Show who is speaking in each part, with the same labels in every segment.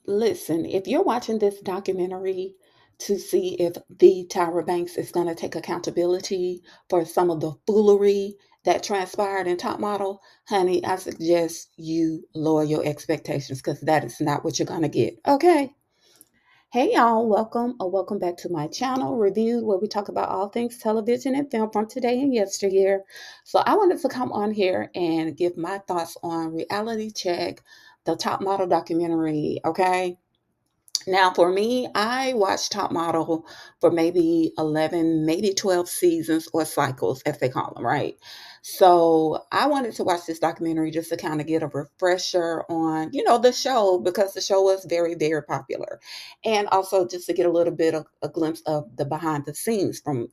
Speaker 1: Listen, if you're watching this documentary to see if the Tyra Banks is going to take accountability for some of the foolery that transpired in Top Model, honey, I suggest you lower your expectations because that is not what you're going to get. Okay. Hey y'all, welcome or welcome back to my channel, Reviewed, where we talk about all things television and film from today and yesteryear. So I wanted to come on here and give my thoughts on Reality Check, the Top Model documentary. Okay. Now, for me, I watched Top Model for maybe 11, maybe 12 seasons or cycles, as they call them, right? So I wanted to watch this documentary just to kind of get a refresher on, the show because the show was very, very popular. And also just to get a little bit of a glimpse of the behind the scenes from,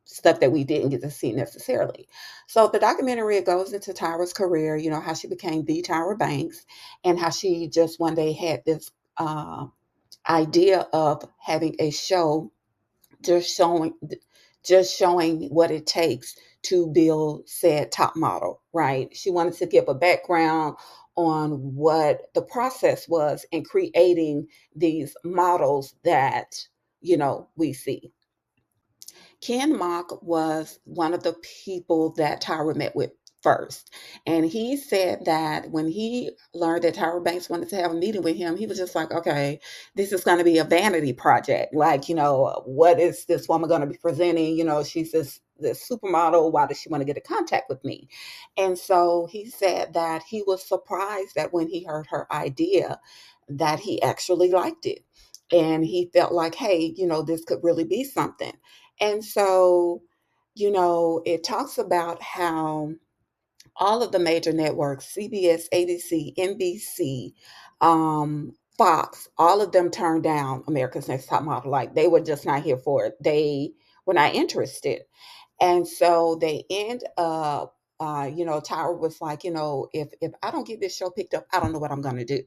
Speaker 1: stuff that we didn't get to see necessarily. So the documentary it goes into Tyra's career, how she became the Tyra Banks and how she just one day had this idea of having a show just showing just showing what it takes to build said top model, right? She wanted to give a background on what the process was in creating these models that we see. Ken Mock was one of the people that Tyra met with first. And he said that when he learned that Tyra Banks wanted to have a meeting with him, he was just like, okay, this is going to be a vanity project. Like, what is this woman going to be presenting? She's this supermodel. Why does she want to get in contact with me? And so he said that he was surprised that when he heard her idea, that he actually liked it. And he felt like, hey, this could really be something. And so, it talks about how all of the major networks, CBS, ABC, NBC, Fox, all of them turned down America's Next Top Model. Like they were just not here for it. They were not interested. And so they end up, Tyra was like, if I don't get this show picked up, I don't know what I'm going to do.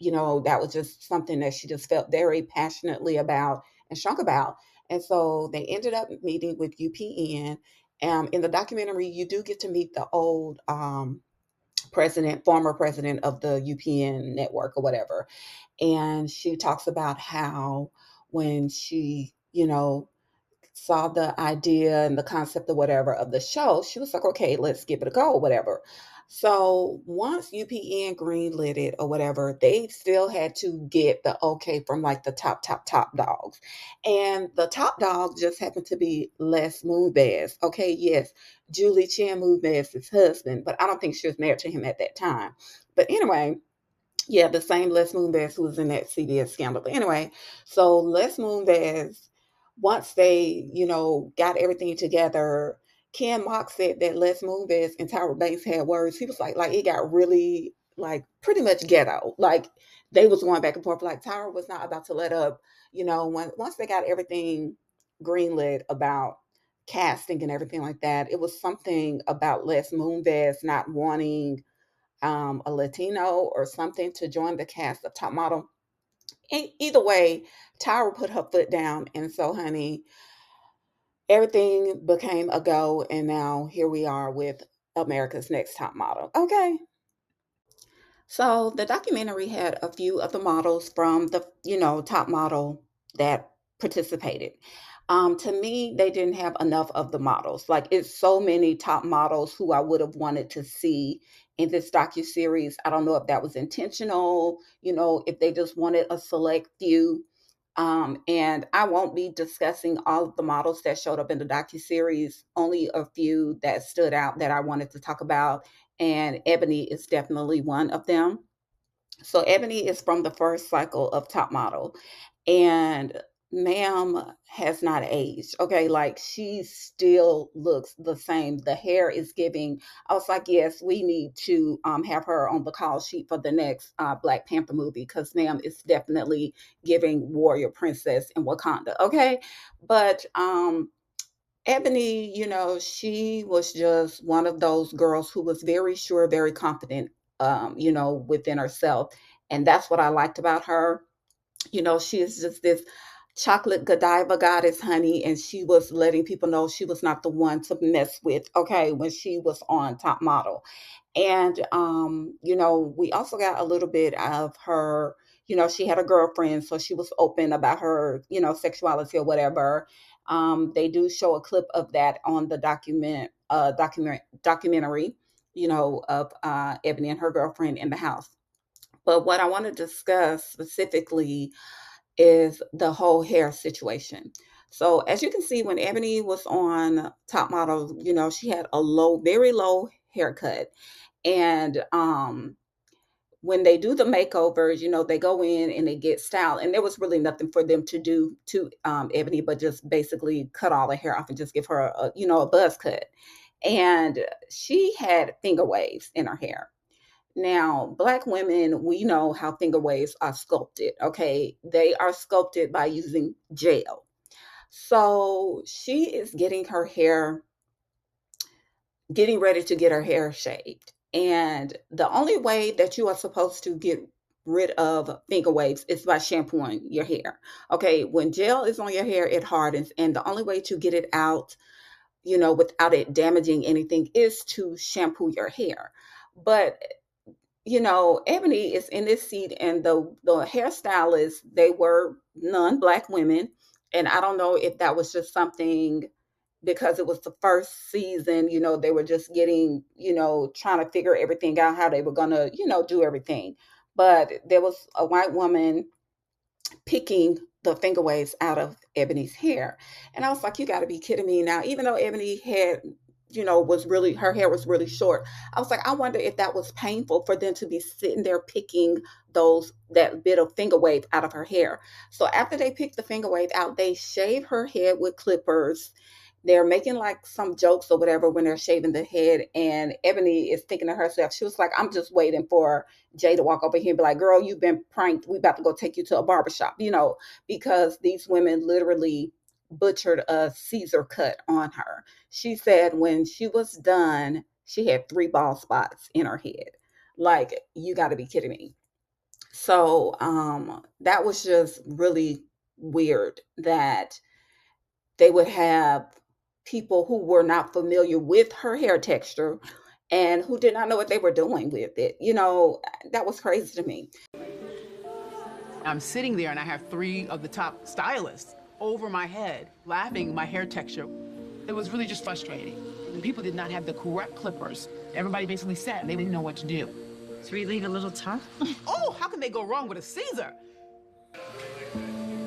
Speaker 1: That was just something that she just felt very passionately about and strong about. And so they ended up meeting with UPN. In the documentary, you do get to meet the old president, former president of the UPN network or whatever. And she talks about how when she, saw the idea and the concept or whatever of the show, she was like, okay, let's give it a go, whatever. So once UPN greenlit it or whatever, they still had to get the okay from like the top dogs. And the top dog just happened to be Les Moonves. Okay, yes, Julie Chen Moonves' husband, but I don't think she was married to him at that time. But anyway, yeah, the same Les Moonves who was in that CBS scandal. But anyway, so Les Moonves, once they, got everything together, Ken Mock said that Les Moonves and Tyra Banks had words. He was like it got really like pretty much ghetto. Like they was going back and forth. Like Tyra was not about to let up. Once they got everything greenlit about casting and everything like that, it was something about Les Moonves not wanting a Latino or something to join the cast of Top Model. Either way, Tyra put her foot down, and so, honey, everything became a go, and now here we are with America's Next Top Model. Okay. So the documentary had a few of the models from the, top model that participated. To me, they didn't have enough of the models. Like it's so many top models who I would have wanted to see in this docu series. I don't know if that was intentional. If they just wanted a select few. And I won't be discussing all of the models that showed up in the docu series. Only a few that stood out that I wanted to talk about, and Ebony is definitely one of them. So Ebony is from the first cycle of Top Model, and ma'am has not aged. Okay, like she still looks the same. The hair is giving. I was like, yes, we need to have her on the call sheet for the next Black Panther movie because ma'am is definitely giving warrior princess in Wakanda. Okay, but Ebony, she was just one of those girls who was very sure, very confident, within herself. And that's what I liked about her. She is just this chocolate Godiva goddess, honey, and she was letting people know she was not the one to mess with, okay, when she was on Top Model. And we also got a little bit of her, she had a girlfriend, so she was open about her, sexuality or whatever. They do show a clip of that on the documentary, of Ebony and her girlfriend in the house. But what I want to discuss specifically is the whole hair situation. So as you can see, when Ebony was on Top Model, she had a very low haircut. And when they do the makeovers, they go in and they get styled. And there was really nothing for them to do to Ebony, but just basically cut all the hair off and just give her a buzz cut. And she had finger waves in her hair. Now, Black women, we know how finger waves are sculpted, okay? They are sculpted by using gel. So she is getting ready to get her hair shaved. And the only way that you are supposed to get rid of finger waves is by shampooing your hair. Okay, when gel is on your hair, it hardens. And the only way to get it out, without it damaging anything is to shampoo your hair. But Ebony is in this seat, and the hairstylists, they were non-Black women, and I don't know if that was just something because it was the first season. They were just getting, trying to figure everything out how they were gonna, do everything. But there was a white woman picking the finger waves out of Ebony's hair. And I was like, you got to be kidding me now. Even though Ebony had, her hair was really short. I was like, I wonder if that was painful for them to be sitting there picking that bit of finger wave out of her hair. So after they picked the finger wave out, they shave her head with clippers. They're making like some jokes or whatever when they're shaving the head. And Ebony is thinking to herself, she was like, I'm just waiting for Jay to walk over here and be like, girl, you've been pranked. We about to go take you to a barbershop, because these women literally butchered a Caesar cut on her. She said when she was done, she had 3 bald spots in her head. Like, you got to be kidding me. So that was just really weird that they would have people who were not familiar with her hair texture and who did not know what they were doing with it. That was crazy to me.
Speaker 2: I'm sitting there and I have 3 of the top stylists over my head, laughing at my hair texture. It was really just frustrating. And people did not have the correct clippers. Everybody basically sat and they didn't know what to do.
Speaker 3: Should we leave a little tough?
Speaker 2: Oh, how can they go wrong with a Caesar?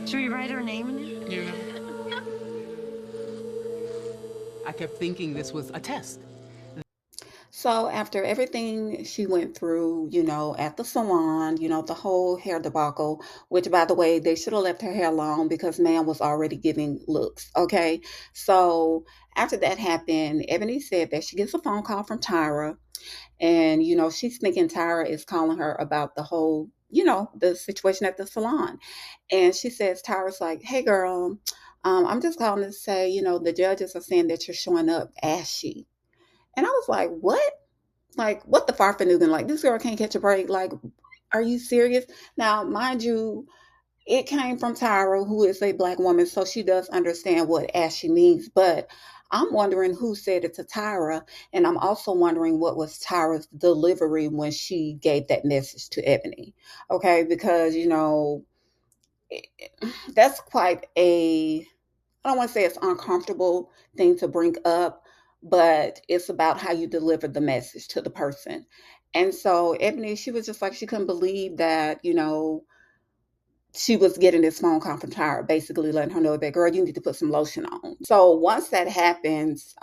Speaker 3: Should we write her name in it?
Speaker 2: Yeah. I kept thinking this was a test.
Speaker 1: So after everything she went through, at the salon, the whole hair debacle, which by the way, they should have left her hair long because man was already giving looks. Okay. So after that happened, Ebony said that she gets a phone call from Tyra, and she's thinking Tyra is calling her about the whole, the situation at the salon. And she says, Tyra's like, hey girl, I'm just calling to say, the judges are saying that you're showing up ashy. And I was like, what? Like, what the farfanugan? Like, this girl can't catch a break. Like, are you serious? Now, mind you, it came from Tyra, who is a Black woman, so she does understand what ashy means. But I'm wondering who said it to Tyra, and I'm also wondering what was Tyra's delivery when she gave that message to Ebony. Okay, because that's quite a, I don't want to say it's uncomfortable thing to bring up, but it's about how you deliver the message to the person. And so Ebony, she was just like, she couldn't believe that, she was getting this phone call from Tyra, basically letting her know that, girl, you need to put some lotion on. So once that happens,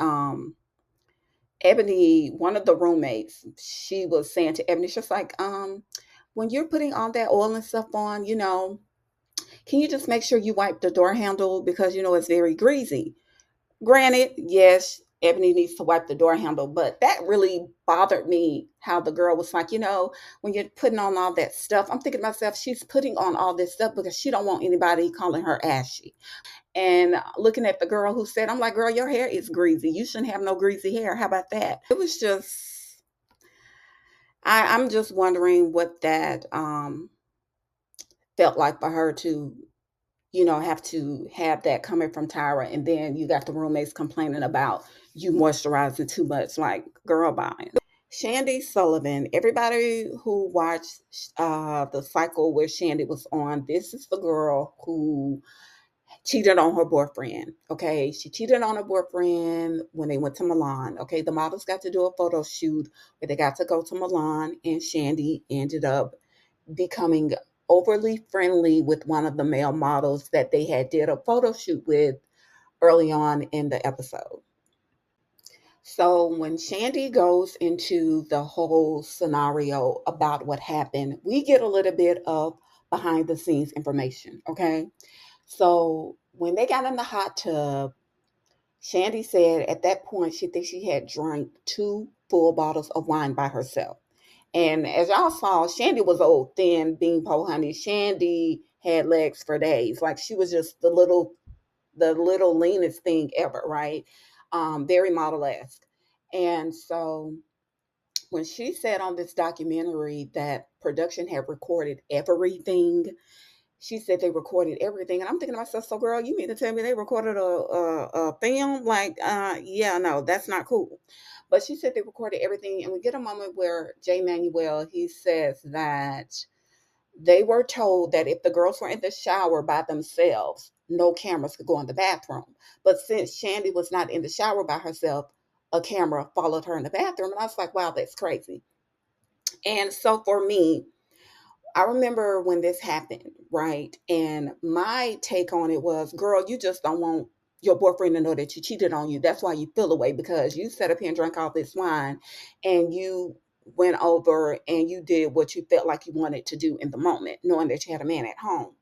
Speaker 1: Ebony, one of the roommates, she was saying to Ebony, she's like, when you're putting all that oil and stuff on, can you just make sure you wipe the door handle because it's very greasy. Granted, yes, Ebony needs to wipe the door handle, but that really bothered me how the girl was like, when you're putting on all that stuff, I'm thinking to myself, she's putting on all this stuff because she don't want anybody calling her ashy. And looking at the girl who said, I'm like, girl, your hair is greasy. You shouldn't have no greasy hair. How about that? It was just, I'm just wondering what that felt like for her to have to have that coming from Tyra, and then you got the roommates complaining about you moisturizing too much. Like, girl, bye. Shandy Sullivan. Everybody who watched the cycle where Shandy was on, this is the girl who cheated on her boyfriend. Okay, she cheated on her boyfriend when they went to Milan. Okay, the models got to do a photo shoot where they got to go to Milan, and Shandy ended up becoming overly friendly with one of the male models that they had did a photo shoot with early on in the episode. So when Shandy goes into the whole scenario about what happened, we get a little bit of behind the scenes information. Okay, so when they got in the hot tub, Shandy said at that point she thinks she had drank 2 full bottles of wine by herself. And as y'all saw, Shandy was old, thin, beanpole honey. Shandy had legs for days. Like, she was just the little leanest thing ever, right? Very model-esque. And so when she said on this documentary that production had recorded everything, she said they recorded everything. And I'm thinking to myself, so girl, you mean to tell me they recorded a film? Like, yeah, no, that's not cool. But she said they recorded everything. And we get a moment where Jay Manuel, he says that they were told that if the girls were in the shower by themselves, no cameras could go in the bathroom. But since Shandy was not in the shower by herself, a camera followed her in the bathroom. And I was like, wow, that's crazy. And so for me, I remember when this happened, right? And my take on it was, girl, you just don't want your boyfriend to know that you cheated on you. That's why you feel away, because you sat up here and drank all this wine, and you went over and you did what you felt like you wanted to do in the moment, knowing that you had a man at home.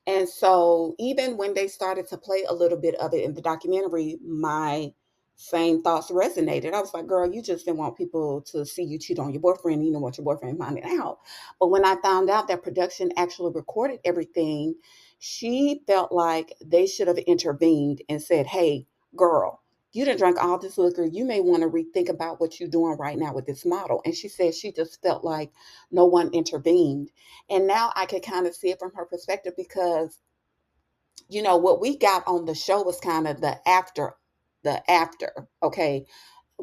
Speaker 1: And so even when they started to play a little bit of it in the documentary, my same thoughts resonated. I was like, girl, you just didn't want people to see you cheat on your boyfriend. You know what your boyfriend finding out. But when I found out that production actually recorded everything, she felt like they should have intervened and said, hey, girl, you done drank all this liquor. You may want to rethink about what you're doing right now with this model. And she said she just felt like no one intervened. And now I could kind of see it from her perspective, because what we got on the show was kind of the after, okay?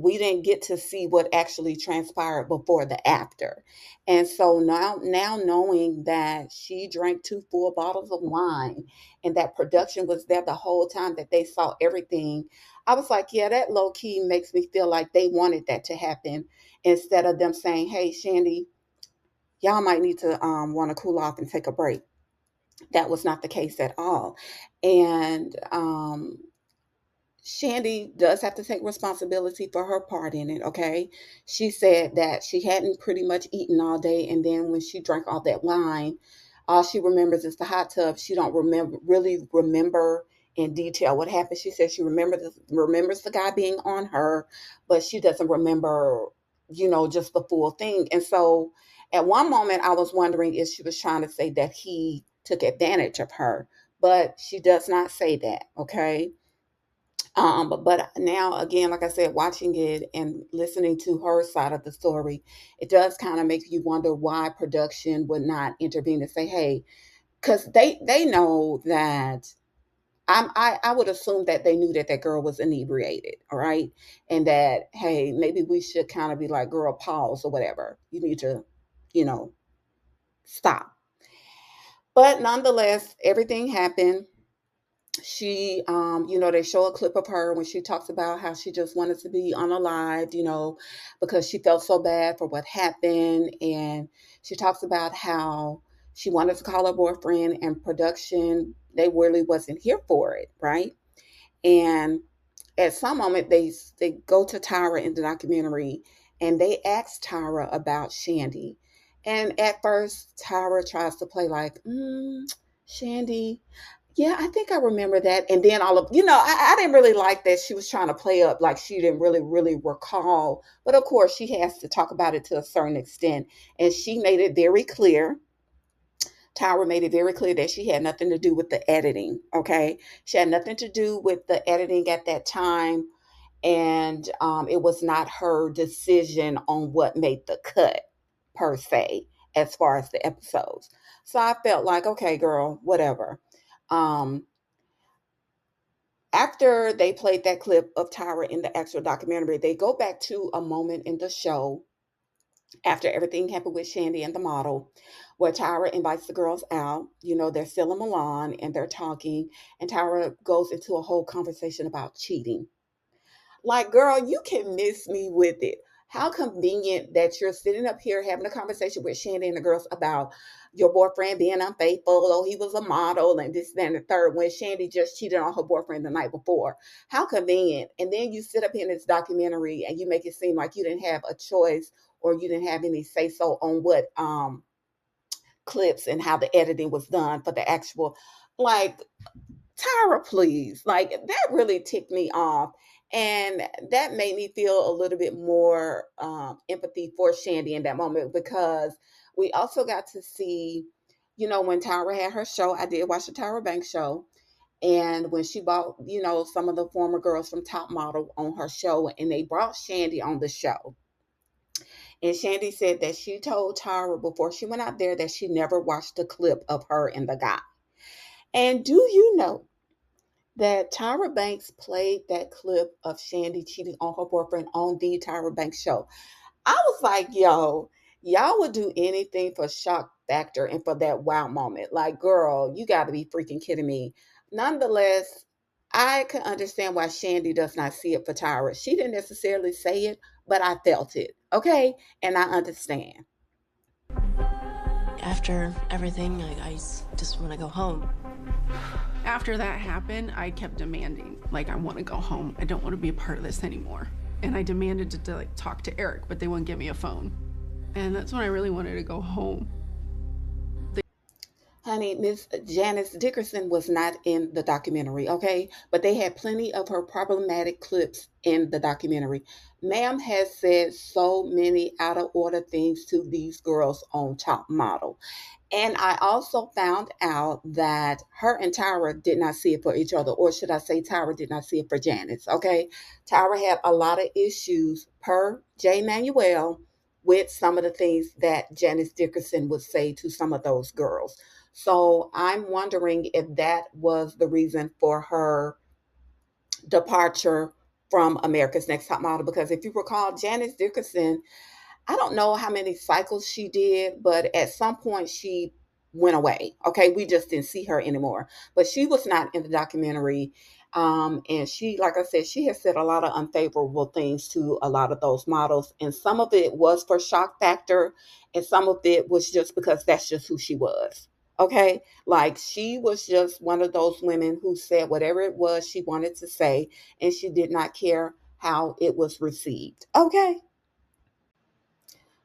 Speaker 1: We didn't get to see what actually transpired before the after. And so now knowing that she drank 2 full bottles of wine and that production was there the whole time, that they saw everything, I was like, yeah, that low key makes me feel like they wanted that to happen, instead of them saying, hey, Shandy, y'all might need to want to cool off and take a break. That was not the case at all. And Shandy does have to take responsibility for her part in it, okay? She said that she hadn't pretty much eaten all day, and then when she drank all that wine, all she remembers is the hot tub. She don't really remember in detail what happened. She said she remembers the guy being on her, but she doesn't remember, just the full thing. And so at one moment I was wondering if she was trying to say that he took advantage of her, but she does not say that, okay? But now again, like I said, watching it and listening to her side of the story, it does kind of make you wonder why production would not intervene and say, "Hey," because they know that I would assume that they knew that that girl was inebriated, all right, and that, hey, maybe we should kind of be like, "Girl, pause," or whatever. You need to, you know, stop. But nonetheless, everything happened. She they show a clip of her when she talks about how she just wanted to be unalived, because she felt so bad for what happened. And she talks about how she wanted to call her boyfriend, and production, they really wasn't here for it, right? And at some moment they go to Tyra in the documentary, and they ask Tyra about Shandy. And at first Tyra tries to play like, Shandy, yeah, I think I remember that. And then I didn't really like that she was trying to play up like she didn't really, really recall. But of course, she has to talk about it to a certain extent. And she made it very clear. Tyra made it very clear that she had nothing to do with the editing. Okay. She had nothing to do with the editing at that time. And it was not her decision on what made the cut, per se, as far as the episodes. So I felt like, okay, girl, whatever. Um, After they played that clip of Tyra in the actual documentary, they go back to a moment in the show after everything happened with Shandy and the model, where Tyra invites the girls out. They're still in Milan and they're talking, and Tyra goes into a whole conversation about cheating. Like, girl, you can miss me with it. How convenient that you're sitting up here having a conversation with Shandy and the girls about your boyfriend being unfaithful, oh, he was a model, and this, that, and the third, when Shandy just cheated on her boyfriend the night before. How convenient. And then you sit up here in this documentary and you make it seem like you didn't have a choice or you didn't have any say so on what clips and how the editing was done for the actual, like, Tyra, please. Like, that really ticked me off. And that made me feel a little bit more empathy for Shandy in that moment, because we also got to see, when Tyra had her show. I did watch the Tyra Banks show. And when she brought, some of the former girls from Top Model on her show, and they brought Shandy on the show. And Shandy said that she told Tyra before she went out there that she never watched a clip of her and the guy. And do you know that Tyra Banks played that clip of Shandy cheating on her boyfriend on the Tyra Banks show? I was like, yo, y'all would do anything for shock factor and for that wow moment. Like, girl, you got to be freaking kidding me. Nonetheless, I can understand why Shandy does not see it for Tyra. She didn't necessarily say it, but I felt it. Okay. And I understand.
Speaker 4: After everything, I just want to go home.
Speaker 2: After that happened, I kept demanding, like, I want to go home. I don't want to be a part of this anymore. And I demanded to like talk to Eric, but they wouldn't give me a phone. And that's when I really wanted to go home.
Speaker 1: Honey, Miss Janice Dickerson was not in the documentary, okay? But they had plenty of her problematic clips in the documentary. Ma'am has said so many out of order things to these girls on Top Model. And I also found out that her and Tyra did not see it for each other, or should I say, Tyra did not see it for Janice. Okay, Tyra had a lot of issues, per Jay Manuel, with some of the things that Janice Dickerson would say to some of those girls. So I'm wondering if that was the reason for her departure from America's Next Top Model. Because if you recall, Janice Dickerson, I don't know how many cycles she did, but at some point she went away. Okay, we just didn't see her anymore. But she was not in the documentary. And she, like I said, she has said a lot of unfavorable things to a lot of those models. And some of it was for shock factor, and some of it was just because that's just who she was. Okay, like, she was just one of those women who said whatever it was she wanted to say, and she did not care how it was received. Okay.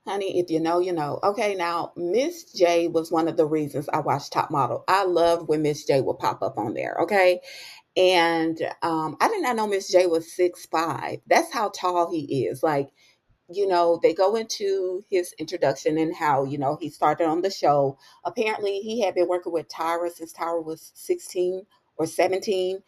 Speaker 1: Honey, if you know, you know. Okay, now Miss J was one of the reasons I watched Top Model. I loved when Miss J would pop up on there. Okay, and I did not know Miss J was 6'5". That's how tall he is. Like, they go into his introduction and how, he started on the show. Apparently, he had been working with Tyra since Tyra was 16 or 17.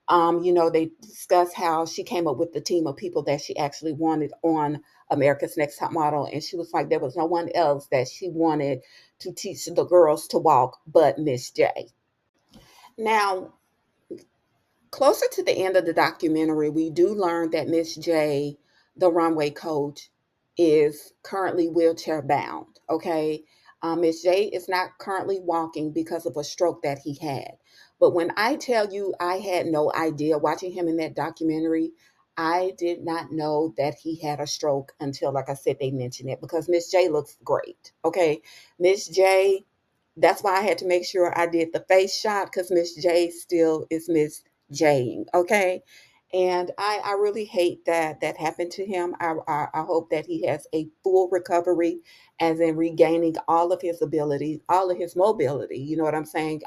Speaker 1: They discuss how she came up with the team of people that she actually wanted on America's Next Top Model. And she was like, there was no one else that she wanted to teach the girls to walk but Miss J. Now, closer to the end of the documentary, we do learn that Miss J, the runway coach, is currently wheelchair bound. Okay. Miss J is not currently walking because of a stroke that he had. But when I tell you, I had no idea watching him in that documentary, I did not know that he had a stroke until, like I said, they mentioned it, because Miss J looks great. Okay. Miss J, that's why I had to make sure I did the face shot, because Miss J still is Miss Jane. Okay. And I really hate that that happened to him. I hope that he has a full recovery, as in regaining all of his abilities, all of his mobility. You know what I'm saying?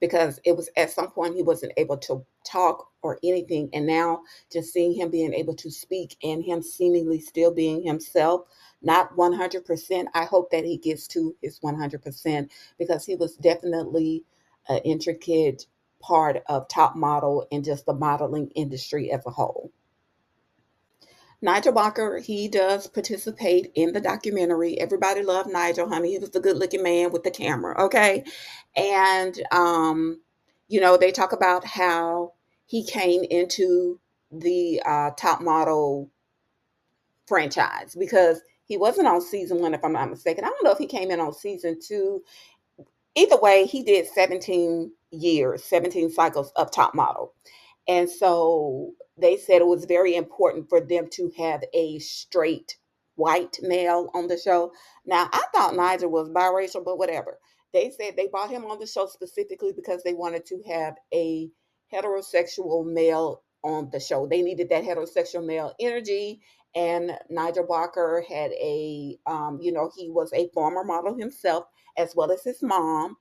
Speaker 1: Because it was at some point he wasn't able to talk or anything. And now just seeing him being able to speak and him seemingly still being himself, not 100%. I hope that he gets to his 100%, because he was definitely an intricate part of Top Model and just the modeling industry as a whole. Nigel Barker, he does participate in the documentary. Everybody loved Nigel, honey. He was the good looking man with the camera, okay? And, they talk about how he came into the top model franchise because he wasn't on season one, if I'm not mistaken. I don't know if he came in on season two. Either way, he did 17 years, 17 cycles of top model. And so they said it was very important for them to have a straight white male on the show. Now, I thought Nigel was biracial, but whatever. They said they brought him on the show specifically because they wanted to have a heterosexual male on the show. They needed that heterosexual male energy. And Nigel Barker had he was a former model himself, as well as his mom.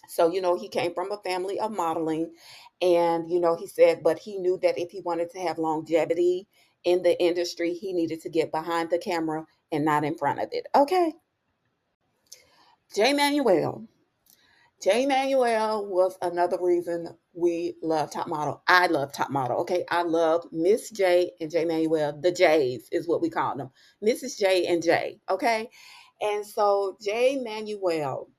Speaker 1: So, he came from a family of modeling. And, he said, but he knew that if he wanted to have longevity in the industry, he needed to get behind the camera and not in front of it. Okay. Jay Manuel. Jay Manuel was another reason we love Top Model. I love Top Model. Okay. I love Miss J and Jay Manuel. The Jays is what we call them. Mrs. J and Jay. Okay. And so Jay Manuel,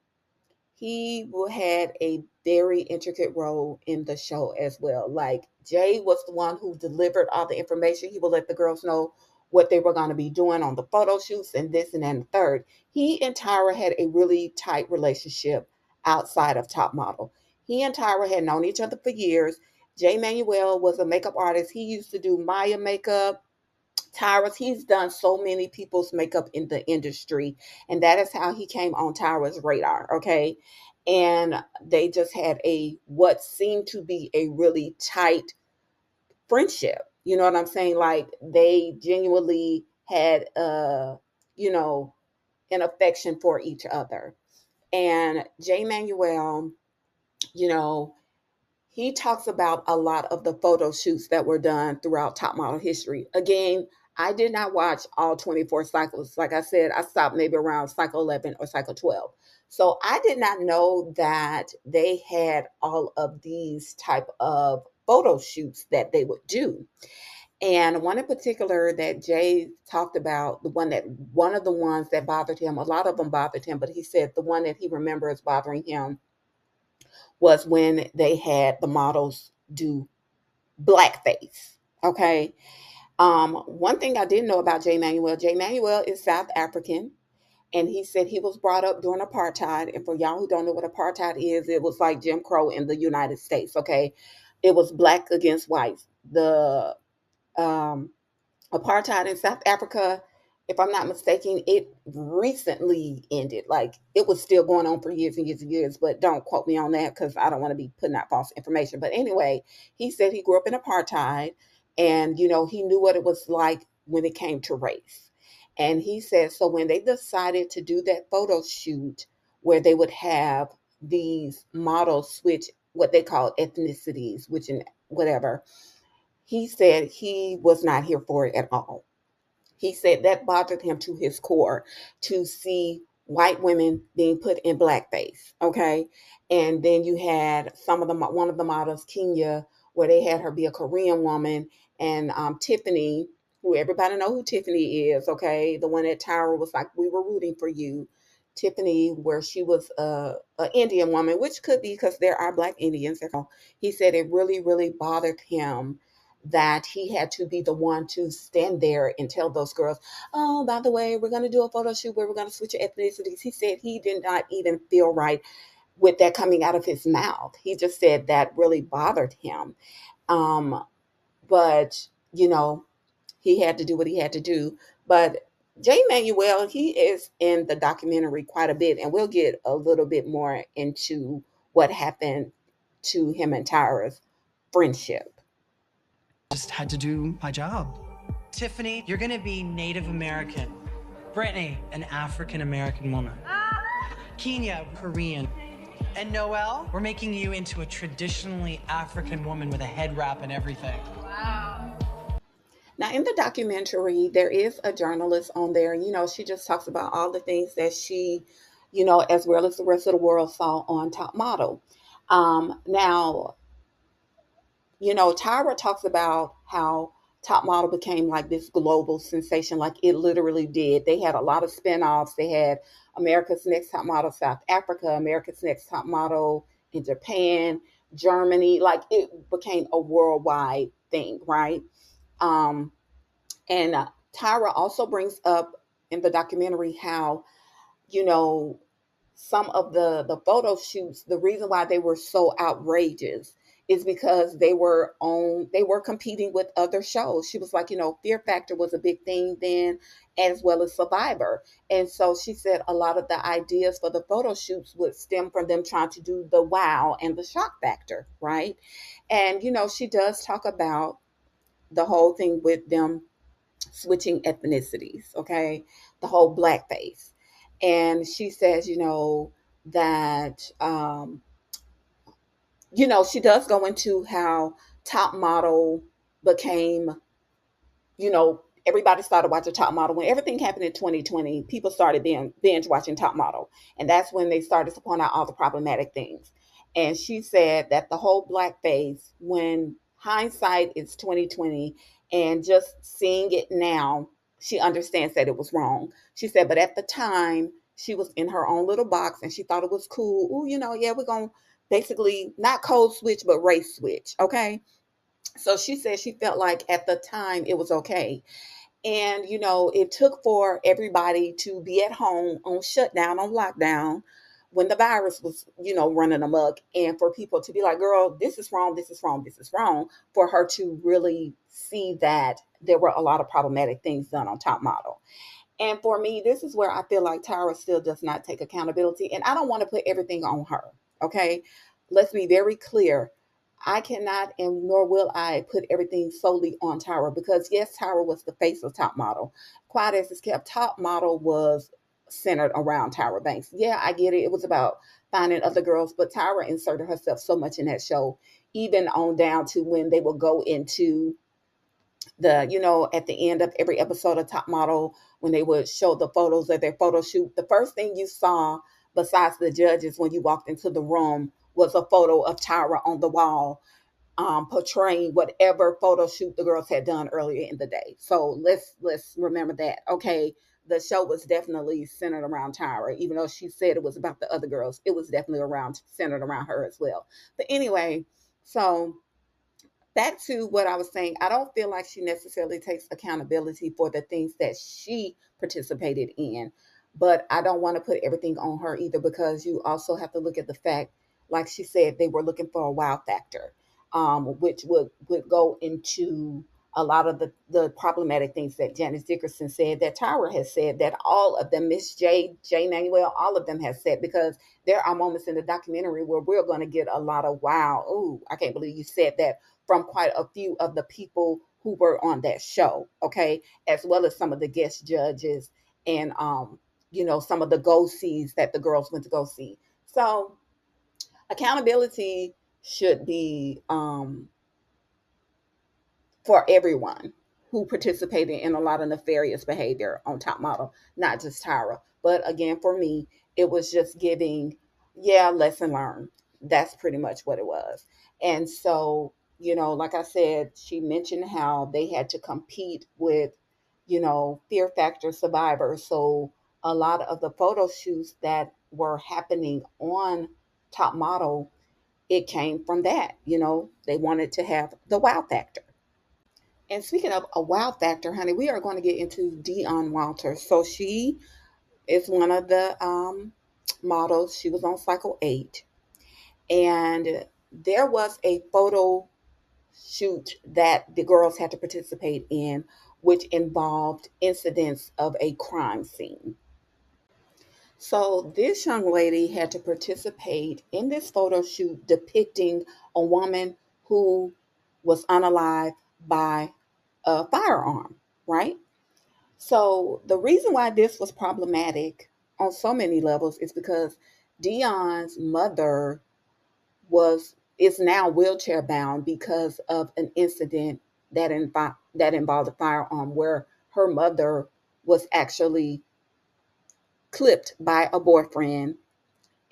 Speaker 1: he had a very intricate role in the show as well. Like, Jay was the one who delivered all the information. He would let the girls know what they were going to be doing on the photo shoots and this and that and the third. He and Tyra had a really tight relationship outside of Top Model. He and Tyra had known each other for years. Jay Manuel was a makeup artist. He used to do Maya makeup. Tyra's, he's done so many people's makeup in the industry, and that is how he came on Tyra's radar. Okay. And they just had what seemed to be a really tight friendship. You know what I'm saying? Like, they genuinely had, an affection for each other. And Jay Manuel, you know, he talks about a lot of the photo shoots that were done throughout Top Model history. Again, I did not watch all 24 cycles. Like I said, I stopped maybe around cycle 11 or cycle 12. So I did not know that they had all of these type of photo shoots that they would do. And one in particular that Jay talked about, one of the ones that bothered him, a lot of them bothered him, but he said the one that he remembers bothering him was when they had the models do blackface. Okay. One thing I didn't know about Jay Manuel is South African. And he said he was brought up during apartheid. And for y'all who don't know what apartheid is, it was like Jim Crow in the United States. Okay. It was black against white. The um, apartheid in South Africa, if I'm not mistaken, it recently ended. Like, it was still going on for years and years and years, but don't quote me on that because I don't want to be putting out false information. But anyway, he said he grew up in apartheid, and he knew what it was like when it came to race. And he said, so when they decided to do that photo shoot where they would have these models switch what they call ethnicities, which in whatever, he said he was not here for it at all. He said that bothered him to his core to see white women being put in blackface. Okay. And then you had one of the models, Kenya, where they had her be a Korean woman, and Tiffany, who everybody know who Tiffany is. Okay. The one that Tyra was like, we were rooting for you. Tiffany, where she was a Indian woman, which could be because there are black Indians. He said it really, really bothered him that he had to be the one to stand there and tell those girls, oh, by the way, we're going to do a photo shoot where we're going to switch your ethnicities. He said he did not even feel right with that coming out of his mouth. He just said that really bothered him. But, he had to do what he had to do. But Jay Manuel, he is in the documentary quite a bit, and we'll get a little bit more into what happened to him and Tyra's friendship.
Speaker 5: Just had to do my job. Tiffany, you're gonna be Native American. Brittany, an African American woman. Kenya, Korean. And Noelle, we're making you into a traditionally African woman with a head wrap and everything. Wow.
Speaker 1: Now, in the documentary, there is a journalist on there. She just talks about all the things that she, as well as the rest of the world, saw on Top Model. Now, Tyra talks about how Top Model became like this global sensation, like it literally did. They had a lot of spinoffs. They had America's Next Top Model South Africa, America's Next Top Model in Japan, Germany. Like it became a worldwide thing, right? Um, and Tyra also brings up in the documentary how, you know, some of the photo shoots, the reason why they were so outrageous is because they were competing with other shows. She was like, Fear Factor was a big thing then, as well as Survivor. And so she said a lot of the ideas for the photo shoots would stem from them trying to do the wow and the shock factor, right? And she does talk about the whole thing with them switching ethnicities, okay? The whole blackface. And she says, that, she does go into how Top Model became, everybody started watching Top Model. When everything happened in 2020, people started binge watching Top Model. And that's when they started to point out all the problematic things. And she said that the whole blackface, when hindsight is 2020, and just seeing it now, she understands that it was wrong. She said, but at the time, she was in her own little box and she thought it was cool. Oh, yeah, we're going to basically not code switch, but race switch. Okay. So she said she felt like at the time it was okay. And, it took for everybody to be at home on shutdown, on lockdown, when the virus was, running amok, and for people to be like, girl, this is wrong, this is wrong, this is wrong, for her to really see that there were a lot of problematic things done on Top Model. And for me, this is where I feel like Tyra still does not take accountability. And I don't want to put everything on her. Okay. Let's be very clear. I cannot and nor will I put everything solely on Tyra because, yes, Tyra was the face of Top Model. Quiet as it's kept, Top Model was centered around Tyra Banks. Yeah, I get it. It was about finding other girls, but Tyra inserted herself so much in that show, even on down to when they would go into at the end of every episode of Top Model, when they would show the photos of their photo shoot, the first thing you saw besides the judges when you walked into the room was a photo of Tyra on the wall, portraying whatever photo shoot the girls had done earlier in the day. So let's remember that. Okay, the show was definitely centered around Tyra, even though she said it was about the other girls. It was definitely centered around her as well. But anyway, so back to what I was saying, I don't feel like she necessarily takes accountability for the things that she participated in, but I don't want to put everything on her either because you also have to look at the fact, like she said, they were looking for a wow factor, which would go into a lot of the problematic things that Janice Dickerson said, that Tyra has said, that all of them, Miss J Manuel, all of them has said, because there are moments in the documentary where we're going to get a lot of wow, ooh, I can't believe you said that, from quite a few of the people who were on that show, okay, as well as some of the guest judges and some of the go-sees that the girls went to go see. So accountability should be for everyone who participated in a lot of nefarious behavior on Top Model, not just Tyra. But again, for me, it was just giving, lesson learned. That's pretty much what it was. And so, like I said, she mentioned how they had to compete with, Fear Factor Survivor. So a lot of the photo shoots that were happening on Top Model, it came from that. They wanted to have the wow factor. And speaking of a wow factor, honey, we are going to get into Dion Walters. So she is one of the models. She was on Cycle 8. And there was a photo shoot that the girls had to participate in, which involved incidents of a crime scene. So this young lady had to participate in this photo shoot depicting a woman who was unalived by a firearm, right? So the reason why this was problematic on so many levels is because Dion's mother is now wheelchair bound because of an incident that involved a firearm, where her mother was actually clipped by a boyfriend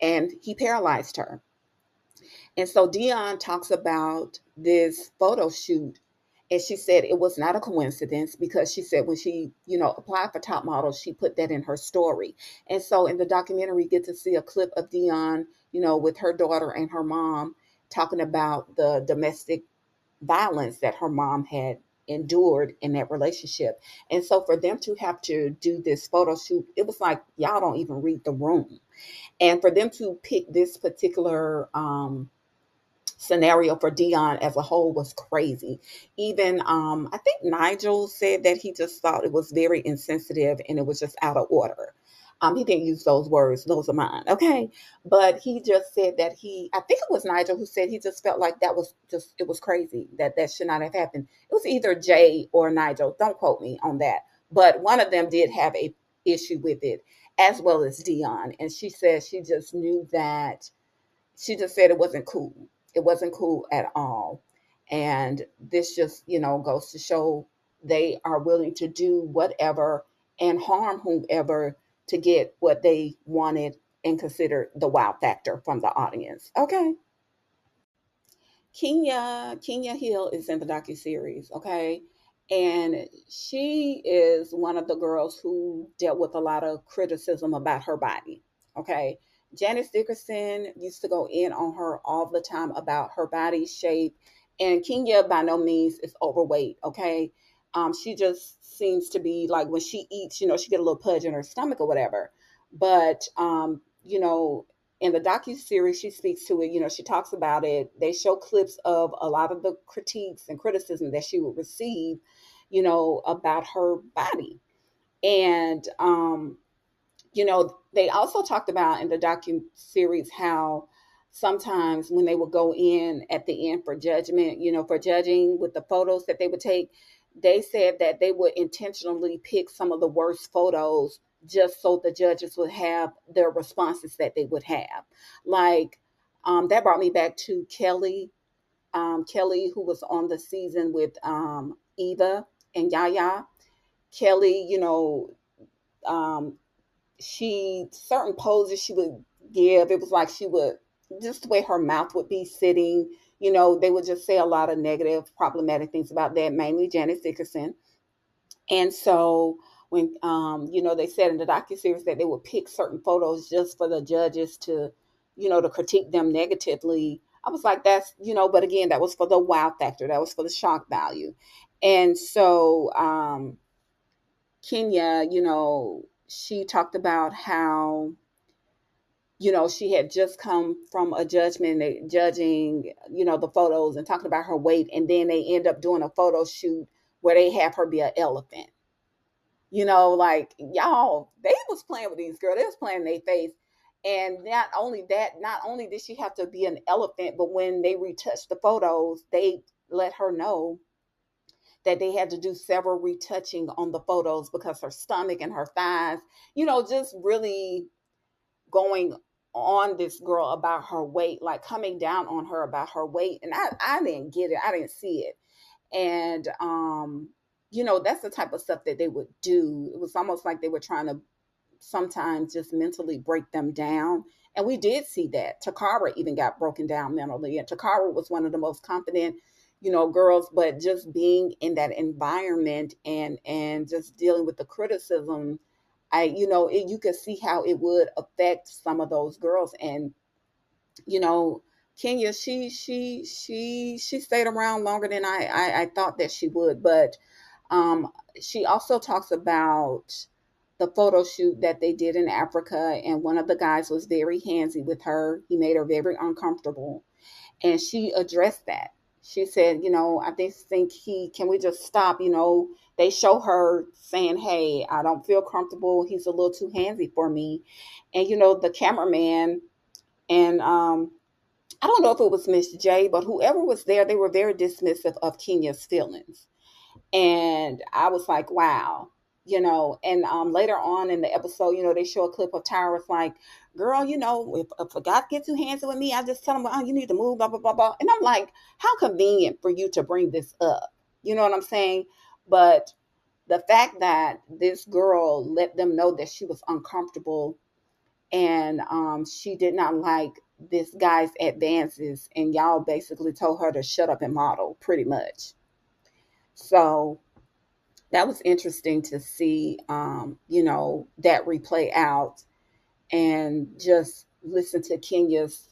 Speaker 1: and he paralyzed her. And so Dion talks about this photo shoot And she said it was not a coincidence because she said when she, applied for top model, she put that in her story. And so in the documentary, you get to see a clip of Dion, with her daughter and her mom talking about the domestic violence that her mom had endured in that relationship. And so for them to have to do this photo shoot, it was like, y'all don't even read the room. And for them to pick this particular scenario for Dion as a whole was crazy. Even I think Nigel said that he just thought it was very insensitive and it was just out of order. He didn't use those words; those are mine. Okay, but he just said that I think it was Nigel who said he just felt like that was just it was crazy that should not have happened. It was either Jay or Nigel. Don't quote me on that, but one of them did have a issue with it, as well as Dion. And she said she just knew that she just said it wasn't cool. It wasn't cool at all. And this just, goes to show they are willing to do whatever and harm whomever to get what they wanted and consider the wow factor from the audience. Okay. Kenya Hill is in the docuseries, okay? And she is one of the girls who dealt with a lot of criticism about her body, okay? Janice Dickerson used to go in on her all the time about her body shape, and Kenya by no means is overweight, okay? She just seems to be like when she eats, she get a little pudge in her stomach or whatever. But in the docu-series she speaks to it, she talks about it. They show clips of a lot of the critiques and criticism that she would receive, about her body. And they also talked about in the docu-series how sometimes when they would go in at the end for judgment, for judging with the photos that they would take, they said that they would intentionally pick some of the worst photos just so the judges would have their responses that they would have. Like, that brought me back to Kelly, Kelly, who was on the season with Eva and Yaya. Kelly, um, she certain poses she would give, it was like she would just the way her mouth would be sitting, they would just say a lot of negative, problematic things about that, mainly Janice Dickerson. And so when they said in the docuseries that they would pick certain photos just for the judges to, to critique them negatively. I was like, that's, but again, that was for the wow factor, that was for the shock value. And so Kenya, she talked about how, she had just come from a judgment, judging, the photos and talking about her weight. And then they end up doing a photo shoot where they have her be an elephant. Like, y'all, they was playing with these girls. They was playing in their face. And not only that, not only did she have to be an elephant, but when they retouched the photos, they let her know that they had to do several retouching on the photos because her stomach and her thighs, just really going on this girl about her weight, like coming down on her about her weight. And I didn't get it. I didn't see it. And, that's the type of stuff that they would do. It was almost like they were trying to sometimes just mentally break them down. And we did see that. Takara even got broken down mentally. And Takara was one of the most confident, girls, but just being in that environment and just dealing with the criticism, you could see how it would affect some of those girls. And, Kenya, she stayed around longer than I thought that she would. But she also talks about the photo shoot that they did in Africa, and one of the guys was very handsy with her. He made her very uncomfortable, and she addressed that. She said, I think can we just stop? They show her saying, hey, I don't feel comfortable. He's a little too handsy for me. And, the cameraman and, I don't know if it was Miss J, but whoever was there, they were very dismissive of Kenya's feelings. And I was like, wow, and later on in the episode, they show a clip of Tara's like, girl, if a guy gets too handsy with me, I just tell him, oh, you need to move, blah, blah, blah, blah. And I'm like, how convenient for you to bring this up. You know what I'm saying? But the fact that this girl let them know that she was uncomfortable and she did not like this guy's advances, and y'all basically told her to shut up and model pretty much. So that was interesting to see, that replay out and just listen to Kenya's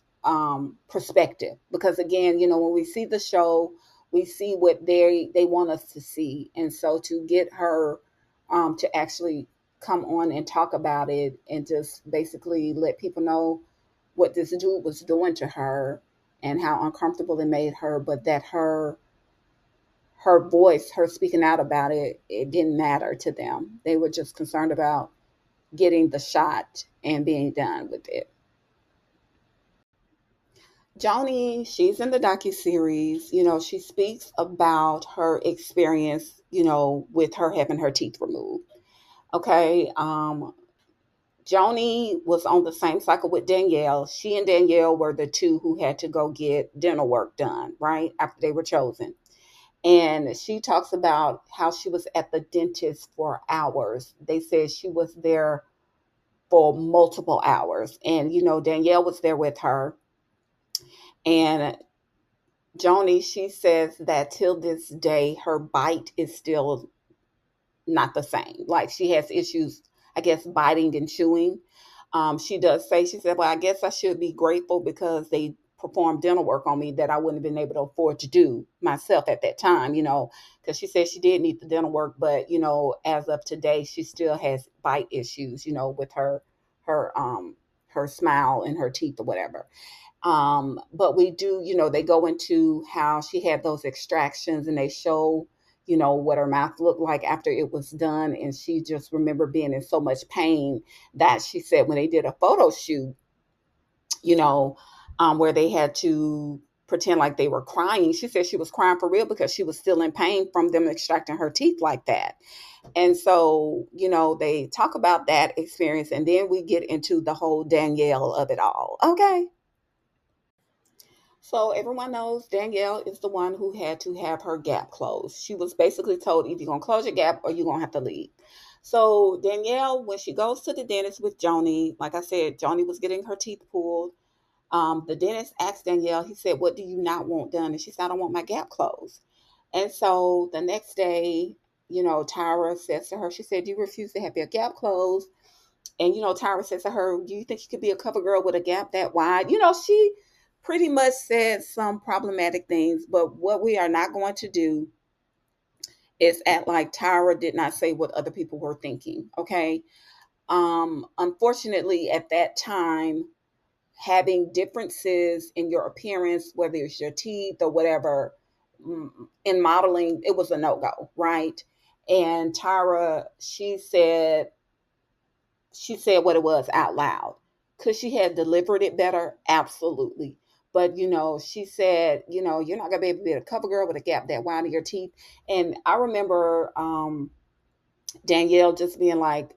Speaker 1: perspective. Because again, when we see the show, we see what they want us to see, and so to get her to actually come on and talk about it and just basically let people know what this dude was doing to her and how uncomfortable it made her, but that her voice, her speaking out about it, it didn't matter to them. They were just concerned about getting the shot and being done with it. Joni, she's in the docu-series. She speaks about her experience, with her having her teeth removed. Okay. Joni was on the same cycle with Danielle. She and Danielle were the two who had to go get dental work done, right? After they were chosen. And she talks about how she was at the dentist for hours. They said she was there for multiple hours. And, Danielle was there with her. And Joni, she says that till this day, her bite is still not the same. Like she has issues, I guess, biting and chewing. She does say, she said, well, I guess I should be grateful because they performed dental work on me that I wouldn't have been able to afford to do myself at that time, because she said she did need the dental work, but, as of today, she still has bite issues, with her smile and her teeth or whatever. But we do, they go into how she had those extractions and they show, what her mouth looked like after it was done. And she just remember being in so much pain that she said when they did a photo shoot, you know, where they had to pretend like they were crying. She said she was crying for real because she was still in pain from them extracting her teeth like that. And so, they talk about that experience and then we get into the whole Danielle of it all. Okay. So everyone knows Danielle is the one who had to have her gap closed. She was basically told either you're going to close your gap or you're going to have to leave. So Danielle, when she goes to the dentist with Joni, like I said, Joni was getting her teeth pulled. The dentist asked Danielle, he said, what do you not want done? And she said, I don't want my gap closed. And so the next day, Tyra says to her, she said, you refuse to have your gap closed. And, Tyra says to her, do you think you could be a cover girl with a gap that wide? She pretty much said some problematic things, but what we are not going to do is act like Tyra did not say what other people were thinking. Okay. Unfortunately, at that time, having differences in your appearance, whether it's your teeth or whatever, in modeling, it was a no-go, right? And Tyra, she said what it was out loud. Could she have delivered it better? Absolutely. But she said, you're not gonna be able to be a cover girl with a gap that wide in your teeth. And I remember Danielle just being like,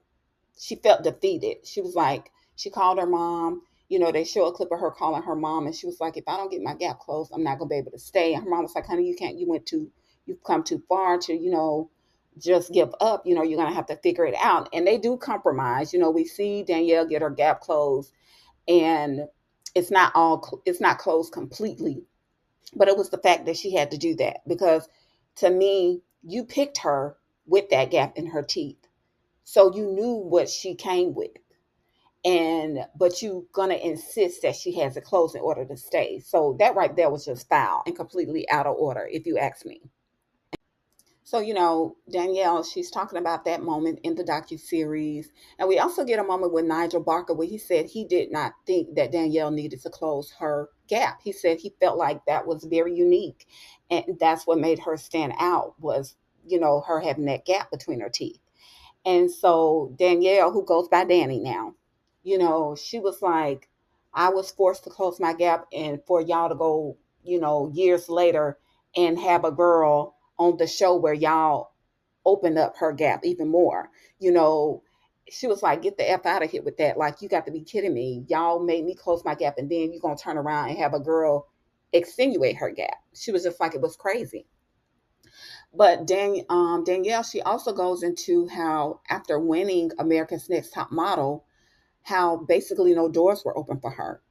Speaker 1: she felt defeated. She was like, she called her mom. They show a clip of her calling her mom, and she was like, if I don't get my gap closed, I'm not gonna be able to stay. And her mom was like, honey, you can't. You've come too far to, just give up. You're gonna have to figure it out. And they do compromise. We see Danielle get her gap closed, and it's not closed completely, but it was the fact that she had to do that because, to me, you picked her with that gap in her teeth, so you knew what she came with, but you gonna insist that she has it closed in order to stay. So that right there was just foul and completely out of order, if you ask me. So, Danielle, she's talking about that moment in the docu-series. And we also get a moment with Nigel Barker where he said he did not think that Danielle needed to close her gap. He said he felt like that was very unique. And that's what made her stand out was, her having that gap between her teeth. And so Danielle, who goes by Danny now, she was like, I was forced to close my gap and for y'all to go, years later and have a girl on the show where y'all opened up her gap even more. She was like, get the F out of here with that. Like, you got to be kidding me. Y'all made me close my gap and then you're going to turn around and have a girl extenuate her gap. She was just like, it was crazy. But Danielle, she also goes into how after winning America's Next Top Model, how basically no doors were open for her.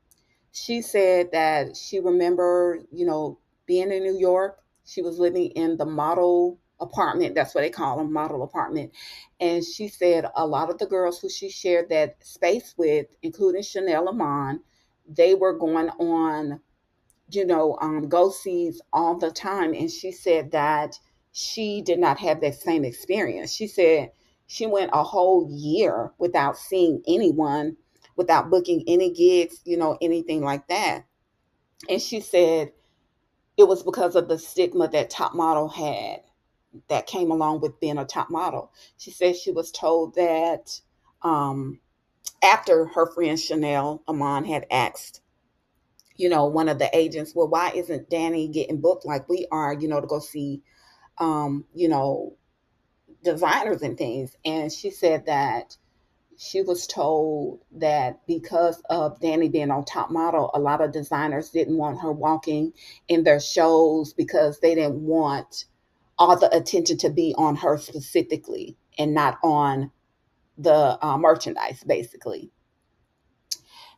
Speaker 1: She said that she remembered, being in New York. She was living in the model apartment. That's what they call them, model apartment. And she said a lot of the girls who she shared that space with, including Chanel Iman, they were going on, go sees all the time. And she said that she did not have that same experience. She said she went a whole year without seeing anyone, without booking any gigs, anything like that. And she said it was because of the stigma that top model had, that came along with being a top model. She said she was told that um, after her friend Chanel Iman had asked, one of the agents, well, why isn't Danny getting booked like we are, to go see, um, you know, designers and things. And she said that she was told that because of Danny being on top model, a lot of designers didn't want her walking in their shows because they didn't want all the attention to be on her specifically and not on the merchandise, basically.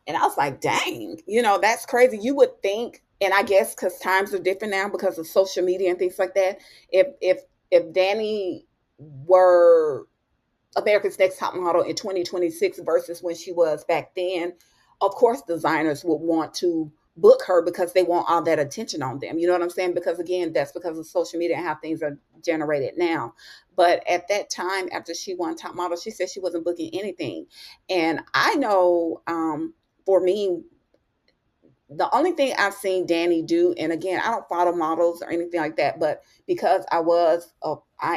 Speaker 1: And I was like, dang, that's crazy. You would think, and I guess because times are different now because of social media and things like that. If Danny were America's Next Top Model in 2026 versus when she was back then, of course designers would want to book her because they want all that attention on them. You know what I'm saying? Because again, that's because of social media and how things are generated now. But at that time, after she won Top Model, she said she wasn't booking anything. And I know, for me, the only thing I've seen Danny do, and again, I don't follow models or anything like that, but because I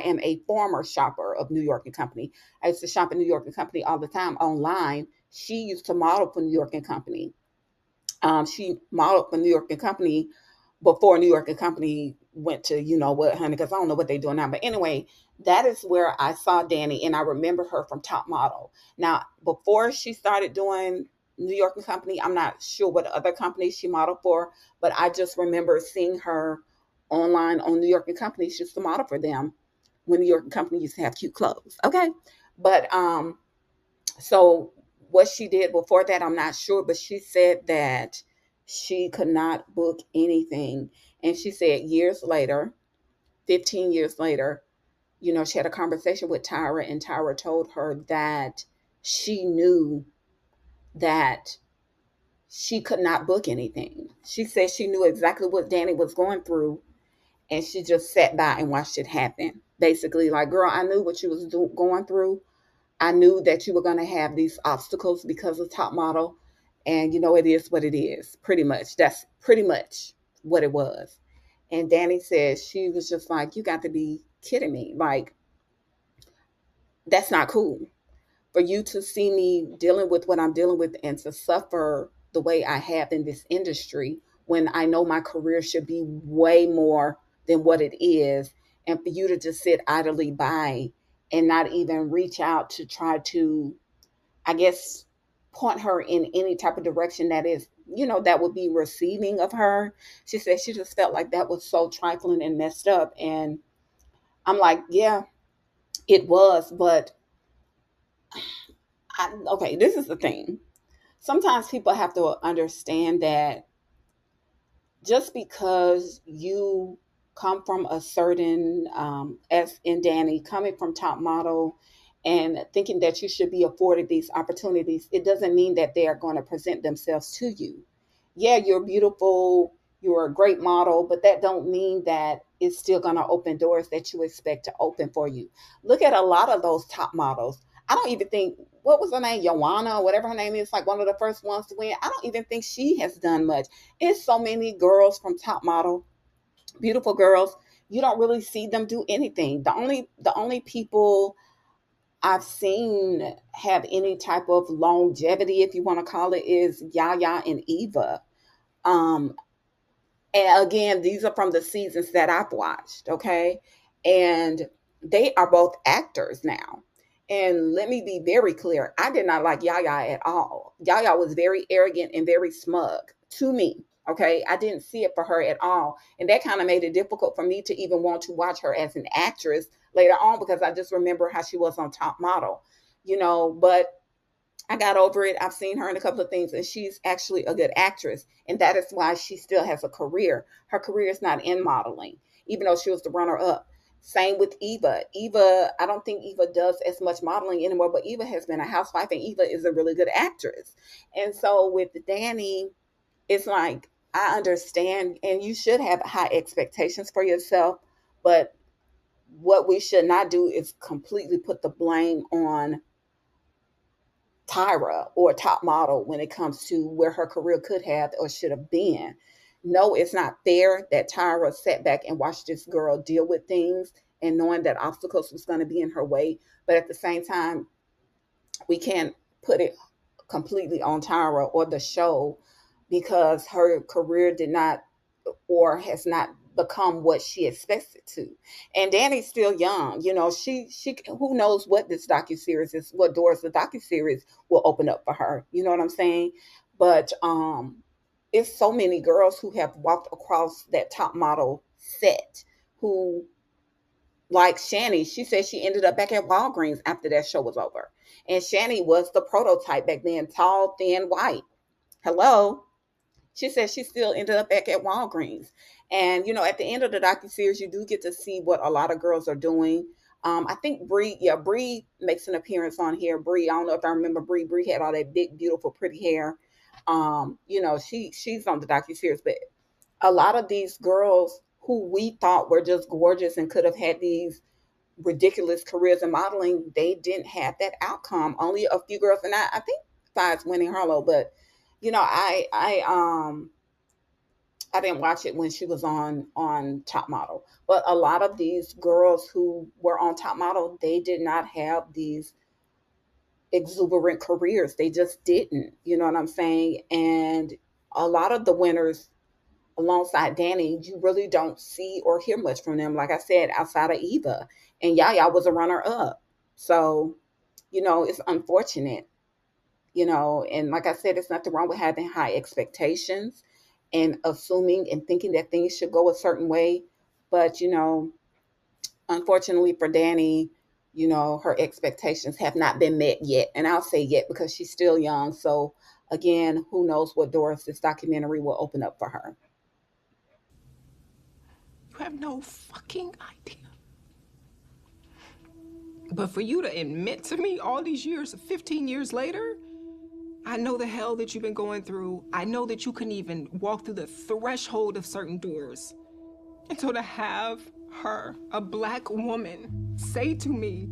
Speaker 1: am a former shopper of New York and Company. I used to shop at New York and Company all the time online. She used to model for New York and Company. She modeled for New York and Company before New York and Company went to, what, honey, because I don't know what they're doing now. But anyway, that is where I saw Danny, and I remember her from Top Model. Now, before she started doing New York and Company, I'm not sure what other companies she modeled for, but I just remember seeing her online on New York and Company. She used to model for them when New York and Company used to have cute clothes. Okay. But so what she did before that, I'm not sure, but she said that she could not book anything. And she said years later, 15 years later, she had a conversation with Tyra, and Tyra told her that she knew that she could not book anything. She said she knew exactly what Danny was going through, and she just sat by and watched it happen. Basically, like, girl, I knew what you was going through. I knew that you were going to have these obstacles because of Top Model. And it is what it is, pretty much. That's pretty much what it was. And Danny said she was just like, you got to be kidding me. Like, that's not cool. For you to see me dealing with what I'm dealing with and to suffer the way I have in this industry when I know my career should be way more than what it is. And for you to just sit idly by and not even reach out to try to, I guess, point her in any type of direction that is, that would be receiving of her. She said she just felt like that was so trifling and messed up. And I'm like, yeah, it was. But okay, this is the thing. Sometimes people have to understand that just because you come from a certain, as in Danny, coming from Top Model and thinking that you should be afforded these opportunities, it doesn't mean that they are going to present themselves to you. Yeah, you're beautiful, you're a great model, but that don't mean that it's still going to open doors that you expect to open for you. Look at a lot of those top models. I don't even think, what was her name, Joanna, or whatever her name is, like one of the first ones to win. I don't even think she has done much. It's so many girls from Top Model, beautiful girls. You don't really see them do anything. The only people I've seen have any type of longevity, if you want to call it, is Yaya and Eva. Um, and again, these are from the seasons that I've watched, okay? And they are both actors now. And let me be very clear, I did not like Yaya at all. Yaya was very arrogant and very smug to me, okay? I didn't see it for her at all. And that kind of made it difficult for me to even want to watch her as an actress later on because I just remember how she was on Top Model, but I got over it. I've seen her in a couple of things, and she's actually a good actress. And that is why she still has a career. Her career is not in modeling, even though she was the runner up. Same with Eva. Eva, I don't think Eva does as much modeling anymore, but Eva has been a housewife and Eva is a really good actress. And so with Danny, it's like, I understand, and you should have high expectations for yourself, but what we should not do is completely put the blame on Tyra or Top Model when it comes to where her career could have or should have been. No, it's not fair that Tyra sat back and watched this girl deal with things and knowing that obstacles was going to be in her way. But at the same time, we can't put it completely on Tyra or the show because her career did not or has not become what she expects it to. And Danny's still young. You know, she who knows what this docuseries is, what doors the docuseries will open up for her. You know what I'm saying? But it's so many girls who have walked across that Top Model set who, like Shani, she said she ended up back at Walgreens after that show was over. And Shani was the prototype back then, tall, thin, white. Hello. She said she still ended up back at Walgreens. And, you know, at the end of the docuseries, you do get to see what a lot of girls are doing. I think Bree makes an appearance on here. Bree, I don't know if I remember Bree. Bree had all that big, beautiful, pretty hair. You know, she's on the docuseries, but a lot of these girls who we thought were just gorgeous and could have had these ridiculous careers in modeling, they didn't have that outcome. Only a few girls, and I think besides Winnie Harlow, but you know, I didn't watch it when she was on Top Model, but a lot of these girls who were on Top Model, they did not have these exuberant careers. They just didn't. You know what I'm saying? And a lot of the winners alongside Danny, you really don't see or hear much from them. Like I said, outside of Eva, and Yaya was a runner up. So, you know, it's unfortunate, you know, and like I said, it's nothing wrong with having high expectations and assuming and thinking that things should go a certain way. But, you know, unfortunately for Danny, you know, her expectations have not been met yet. And I'll say yet because she's still young. So, again, who knows what doors this documentary will open up for her.
Speaker 2: You have no fucking idea. But for you to admit to me all these years, 15 years later, I know the hell that you've been going through. I know that you couldn't even walk through the threshold of certain doors. And so to have her, a black woman, say to me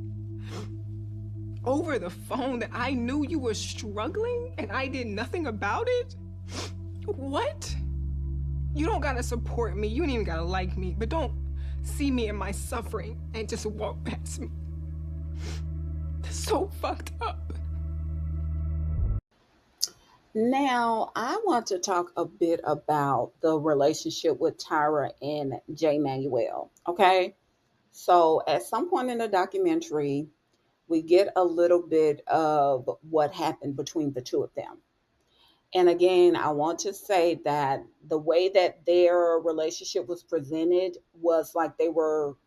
Speaker 2: over the phone that I knew you were struggling and I did nothing about it? What? You don't gotta support me. You ain't even gotta like me, but don't see me in my suffering and just walk past me. That's so fucked up.
Speaker 1: Now, I want to talk a bit about the relationship with Tyra and Jay Manuel. Okay. So, at some point in the documentary, we get a little bit of what happened between the two of them. And again, I want to say that the way that their relationship was presented was like they were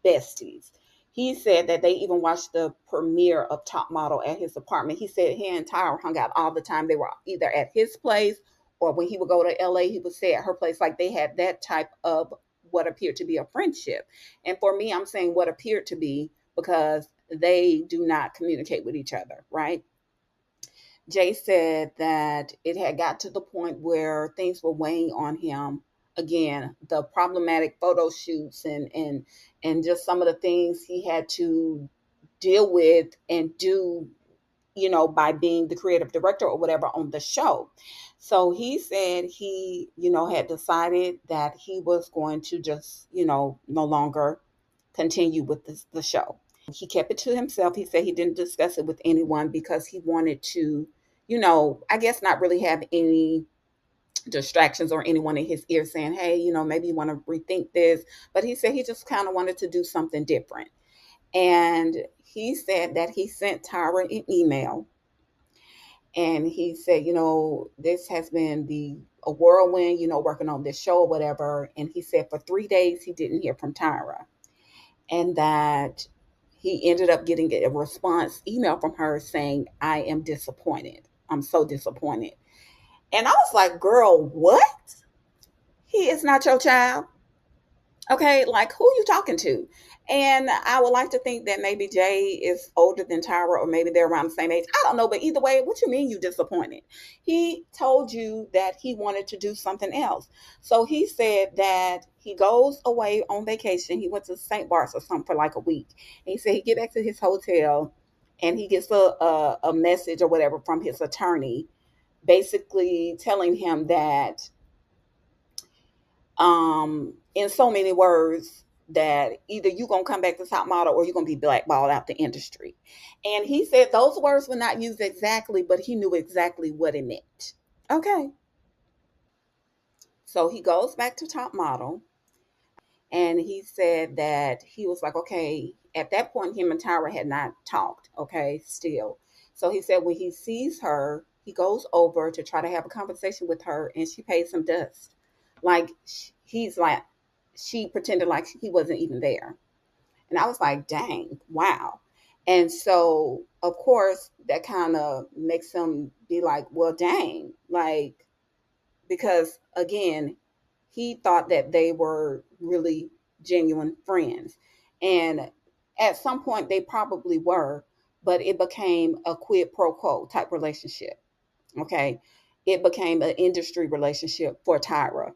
Speaker 1: besties. He said that they even watched the premiere of Top Model at his apartment. He said he and Tyra hung out all the time. They were either at his place or when he would go to LA, he would stay at her place. Like they had that type of what appeared to be a friendship. And for me, I'm saying what appeared to be because they do not communicate with each other, right? Jay said that it had got to the point where things were weighing on him. Again, the problematic photo shoots and just some of the things he had to deal with and do, you know, by being the creative director or whatever on the show. So he said he, you know, had decided that he was going to just, you know, no longer continue with the show. He kept it to himself. He said he didn't discuss it with anyone because he wanted to, you know, I guess not really have any distractions or anyone in his ear saying, hey, you know, maybe you want to rethink this. But he said he just kind of wanted to do something different. And he said that he sent Tyra an email and he said, you know, this has been a whirlwind, you know, working on this show or whatever. And he said for 3 days he didn't hear from Tyra and that he ended up getting a response email from her saying, I am disappointed. I'm so disappointed. And I was like, girl, what? He is not your child. Okay, like who you talking to? And I would like to think that maybe Jay is older than Tyra, or maybe they're around the same age. I don't know, but either way, what you mean you disappointed? He told you that he wanted to do something else. So he said that he goes away on vacation. He went to St. Bart's or something for like a week. And he said he get back to his hotel and he gets a message or whatever from his attorney, basically telling him that in so many words, that either you're going to come back to top model or you're going to be blackballed out the industry. And he said those words were not used exactly, but he knew exactly what it meant. Okay. So he goes back to top model and he said that he was like, okay, at that point, him and Tyra had not talked, okay, still. So he said when he sees her, he goes over to try to have a conversation with her and she pays him dust. Like, he's like, she pretended like he wasn't even there. And I was like, dang, wow. And so, of course, that kind of makes him be like, well, dang, like, because again, he thought that they were really genuine friends. And at some point, they probably were, but it became a quid pro quo type relationship. Okay. It became an industry relationship for Tyra,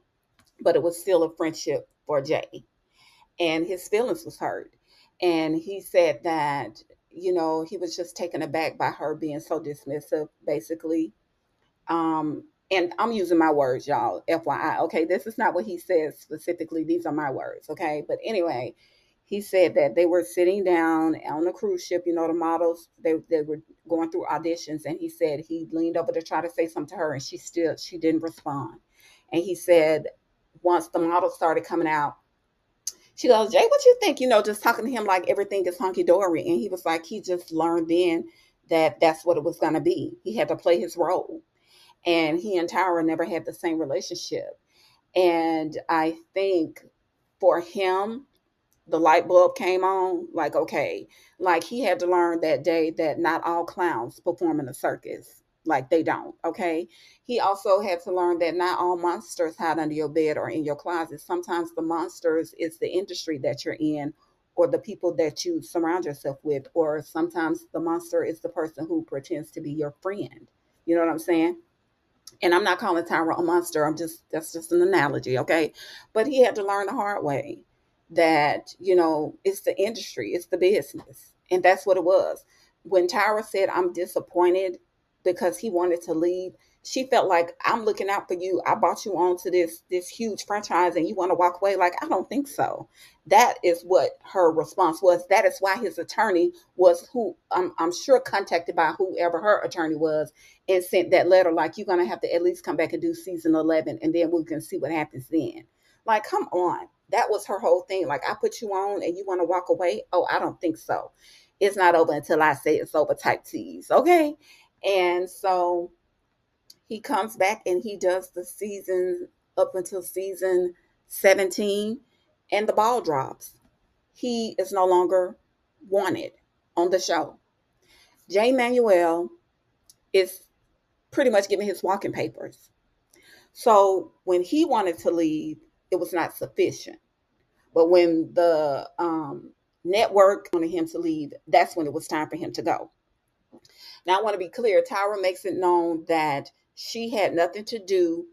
Speaker 1: but it was still a friendship for Jay. And his feelings was hurt. And he said that, he was just taken aback by her being so dismissive, basically. And I'm using my words, y'all, FYI. Okay, this is not what he says specifically. These are my words, okay? But anyway, he said that they were sitting down on a cruise ship, the models, they were going through auditions, and he said he leaned over to try to say something to her, and she didn't respond. And he said once the models started coming out, she goes, Jay, what you think? Just talking to him like everything is hunky dory. And he was like, he just learned then that that's what it was going to be. He had to play his role. And he and Tyra never had the same relationship. And I think for him, the light bulb came on. Like, okay, like he had to learn that day that not all clowns perform in a circus. Like they don't. Okay. He also had to learn that not all monsters hide under your bed or in your closet. Sometimes the monsters is the industry that you're in, or the people that you surround yourself with, or sometimes the monster is the person who pretends to be your friend. You know what I'm saying? And I'm not calling Tyra a monster. That's just an analogy, okay? But he had to learn the hard way that, it's the industry, it's the business. And that's what it was. When Tyra said, I'm disappointed because he wanted to leave, she felt like, I'm looking out for you. I brought you on to this huge franchise and you want to walk away. Like, I don't think so. That is what her response was. That is why his attorney was, who I'm sure contacted by whoever her attorney was, and sent that letter like, you're going to have to at least come back and do season 11 and then we can see what happens then. Like, come on. That was her whole thing. Like, I put you on and you want to walk away? Oh, I don't think so. It's not over until I say it's over type tease. Okay. And so he comes back and he does the season up until season 17, and the ball drops. He is no longer wanted on the show. Jay Manuel is pretty much giving his walking papers. So when he wanted to leave, it was not sufficient. But when the network wanted him to leave, that's when it was time for him to go. Now, I want to be clear. Tyra makes it known that she had nothing to do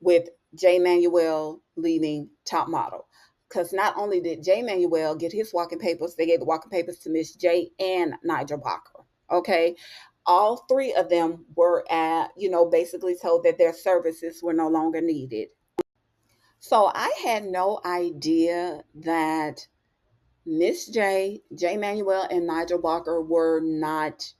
Speaker 1: with Jay Manuel leaving Top Model. Because not only did Jay Manuel get his walking papers, they gave the walking papers to Miss J and Nigel Barker. Okay. All three of them were basically told that their services were no longer needed. So I had no idea that Miss J Manuel, and Nigel Barker were not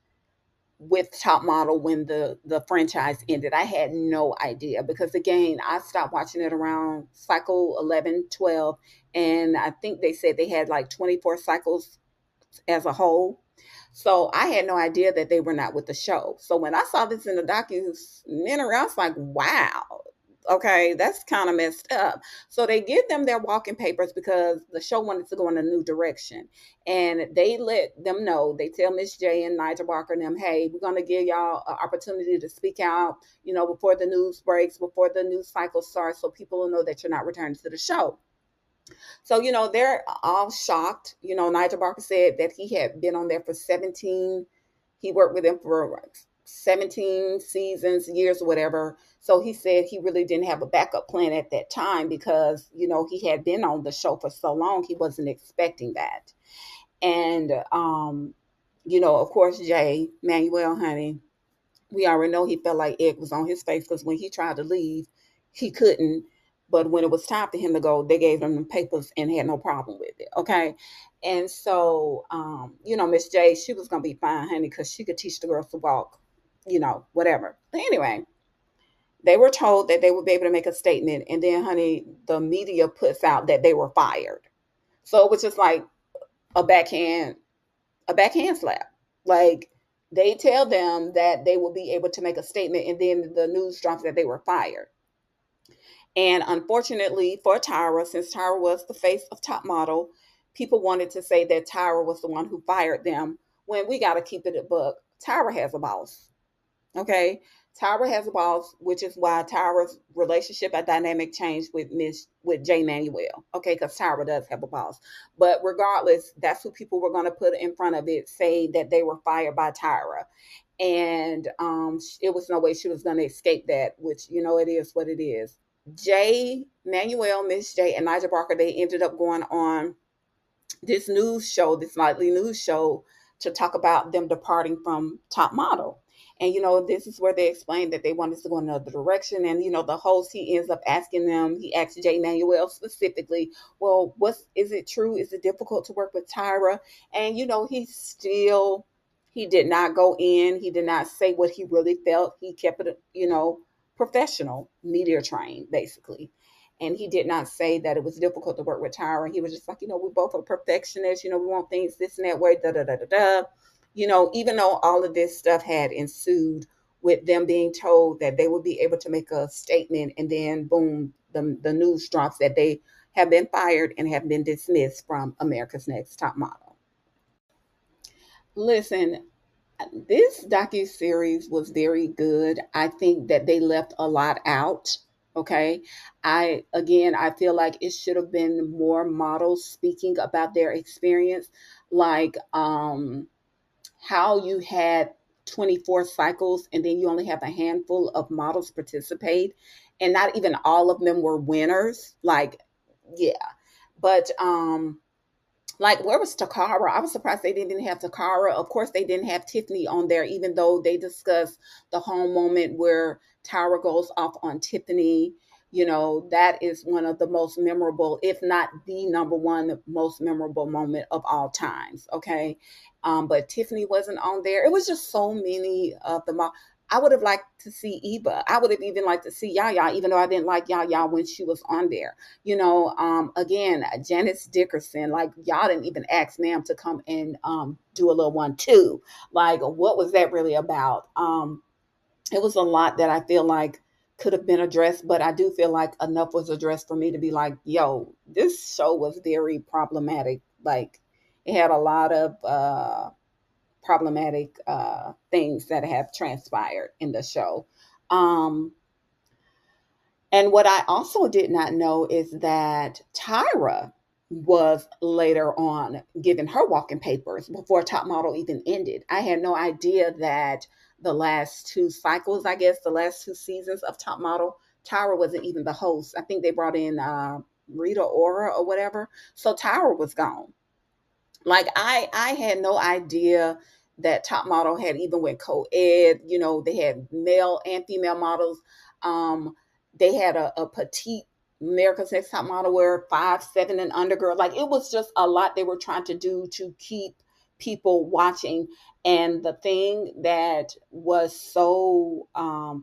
Speaker 1: with Top Model when the franchise ended. I had no idea because, again, I stopped watching it around cycle 11, 12, and I think they said they had like 24 cycles as a whole. So I had no idea that they were not with the show. So when I saw this in the documentary, I was like, wow, okay, that's kind of messed up. So they give them their walking papers because the show wanted to go in a new direction. And they let them know, they tell Miss J and Nigel Barker and them, hey, we're going to give y'all an opportunity to speak out, before the news breaks, before the news cycle starts, so people will know that you're not returning to the show. So, they're all shocked. Nigel Barker said that he had been on there for 17, he worked with them for 17 seasons, years, or whatever. So he said he really didn't have a backup plan at that time because, he had been on the show for so long, he wasn't expecting that. And, of course, Jay Manuel, honey, we already know he felt like egg was on his face because when he tried to leave, he couldn't. But when it was time for him to go, they gave him the papers and had no problem with it. Okay. And so, Miss J, she was going to be fine, honey, because she could teach the girls to walk, whatever. But anyway, they were told that they would be able to make a statement. And then, honey, the media puts out that they were fired. So it was just like a backhand slap. Like they tell them that they will be able to make a statement, and then the news drops that they were fired. And unfortunately for Tyra, since Tyra was the face of Top Model, people wanted to say that Tyra was the one who fired them. When we got to keep it a buck, Tyra has a boss. Okay, Tyra has a boss, which is why Tyra's relationship and dynamic changed with Jay Manuel. Okay, because Tyra does have a boss. But regardless, that's who people were going to put in front of it, say that they were fired by Tyra. And it was no way she was going to escape that, which, it is what it is. Jay Manuel, Miss J, and Nigel Barker, they ended up going on this news show, this nightly news show, to talk about them departing from Top Model. And, this is where they explained that they wanted to go another direction. And, the host, he ends up asking them, he asked Jay Manuel specifically, well, is it true? Is it difficult to work with Tyra? And, he did not go in. He did not say what he really felt. He kept it, professional, media trained, basically. And he did not say that it was difficult to work with Tyra. He was just like, we both are perfectionists. We want things this and that way, da da da da da. Even though all of this stuff had ensued with them being told that they would be able to make a statement, and then boom, the news drops that they have been fired and have been dismissed from America's Next Top Model. Listen, this docu-series was very good. I think that they left a lot out. Okay. I feel like it should have been more models speaking about their experience. Like, how you had 24 cycles and then you only have a handful of models participate, and not even all of them were winners. Like, yeah. But like, where was Takara? I was surprised they didn't have Takara. Of course, they didn't have Tiffany on there, even though they discussed the whole moment where Tyra goes off on Tiffany. That is one of the most memorable, if not the number one most memorable moment of all times. Okay. But Tiffany wasn't on there. It was just so many of the I would have liked to see Eva. I would have even liked to see Yaya, even though I didn't like Yaya when she was on there. Again, Janice Dickerson, like, y'all didn't even ask ma'am to come and do a little one too. Like, what was that really about? It was a lot that I feel like could have been addressed, but I do feel like enough was addressed for me to be like, yo, this show was very problematic. Like, it had a lot of problematic things that have transpired in the show. And what I also did not know is that Tyra was later on given her walking papers before Top Model even ended. I had no idea that the last two cycles, I guess, the last two seasons of Top Model, Tyra wasn't even the host. I think they brought in Rita Ora or whatever. So Tyra was gone. Like, I had no idea that Top Model had even went co-ed. They had male and female models. They had a petite America's Next Top Model where 5'7" and under girl. Like, it was just a lot they were trying to do to keep people watching. And the thing that was so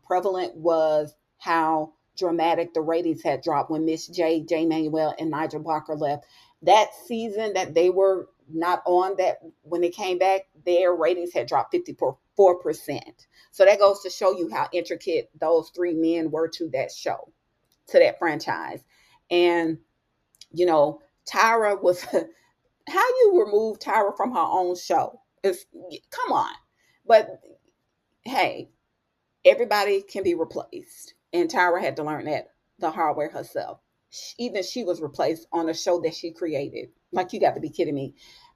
Speaker 1: prevalent was how dramatic the ratings had dropped when Miss J Manuel, and Nigel Barker left. That season that they were not on, that when they came back, their ratings had dropped 54%. So that goes to show you how intricate those three men were to that show, to that franchise. And, Tyra was, how you remove Tyra from her own show? Come on. But hey, everybody can be replaced. And Tyra had to learn that the hard way herself. even she was replaced on a show that she created. Like, you got to be kidding me.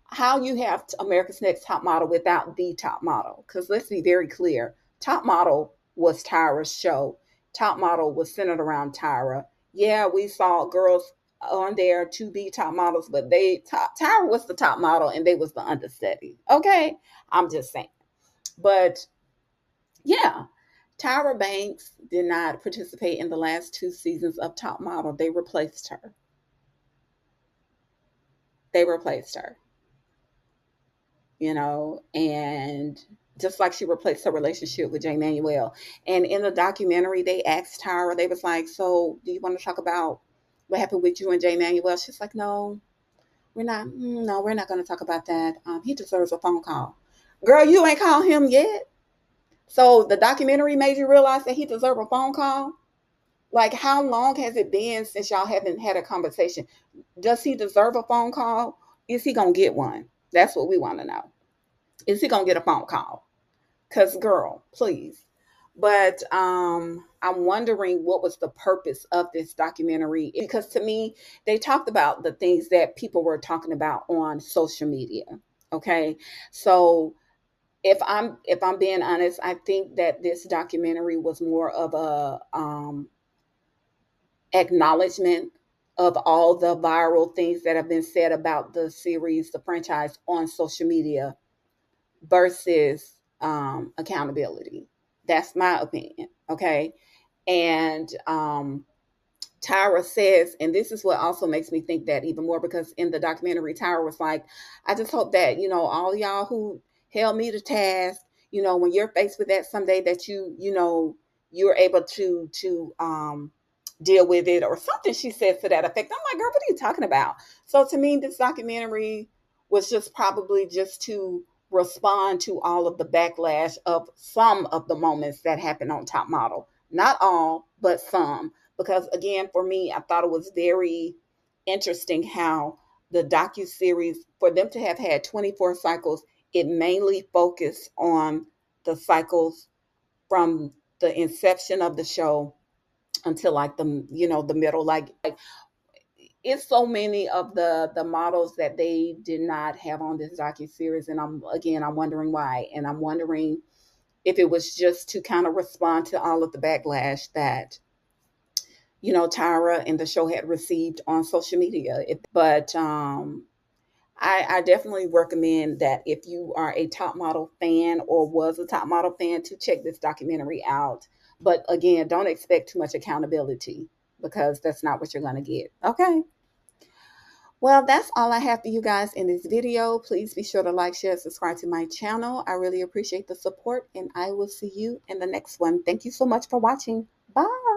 Speaker 1: How you have America's Next Top Model without the top model? Because let's be very clear. Top Model was Tyra's show. Top Model was centered around Tyra. Yeah, we saw girls on there to be top models, but Tyra was the top model and they was the understudy. Okay, I'm just saying. But yeah, Tyra Banks did not participate in the last 2 seasons of Top Model. They replaced her. They replaced her. You know, and just like she replaced her relationship with Jay Manuel. And in the documentary, they asked Tyra, they was like, so do you want to talk about what happened with you and Jay Manuel? She's like, no, we're not going to talk about that. He deserves a phone call. Girl, you ain't called him yet. So the documentary made you realize that he deserved a phone call. Like, how long has it been since y'all haven't had a conversation? Does he deserve a phone call? Is he going to get one? That's what we want to know. Is he going to get a phone call? Because, girl, please. But I'm wondering what was the purpose of this documentary. Because to me, they talked about the things that people were talking about on social media. Okay. So if I'm being honest, I think that this documentary was more of a acknowledgement of all the viral things that have been said about the series, the franchise, on social media versus accountability. That's my opinion. Okay. And Tyra says, and this is what also makes me think that even more, because in the documentary, Tyra was like, I just hope that, you know, all y'all who held me to task, you know, when you're faced with that someday, that you're able to deal with it, or something she said to that effect. I'm like, girl, what are you talking about? So to me, this documentary was just probably just to respond to all of the backlash of some of the moments that happened on Top Model. Not all, but some. Because again, for me, I thought it was very interesting how the docuseries, for them to have had 24 cycles, it mainly focused on the cycles from the inception of the show until like the middle. Like it's so many of the models that they did not have on this docuseries, and I'm wondering why, and I'm wondering if it was just to kind of respond to all of the backlash that Tyra and the show had received on social media. But I definitely recommend that if you are a Top Model fan or was a Top Model fan, to check this documentary out. But again, don't expect too much accountability, because that's not what you're going to get. Okay. Well, that's all I have for you guys in this video. Please be sure to like, share, subscribe to my channel. I really appreciate the support, and I will see you in the next one. Thank you so much for watching. Bye.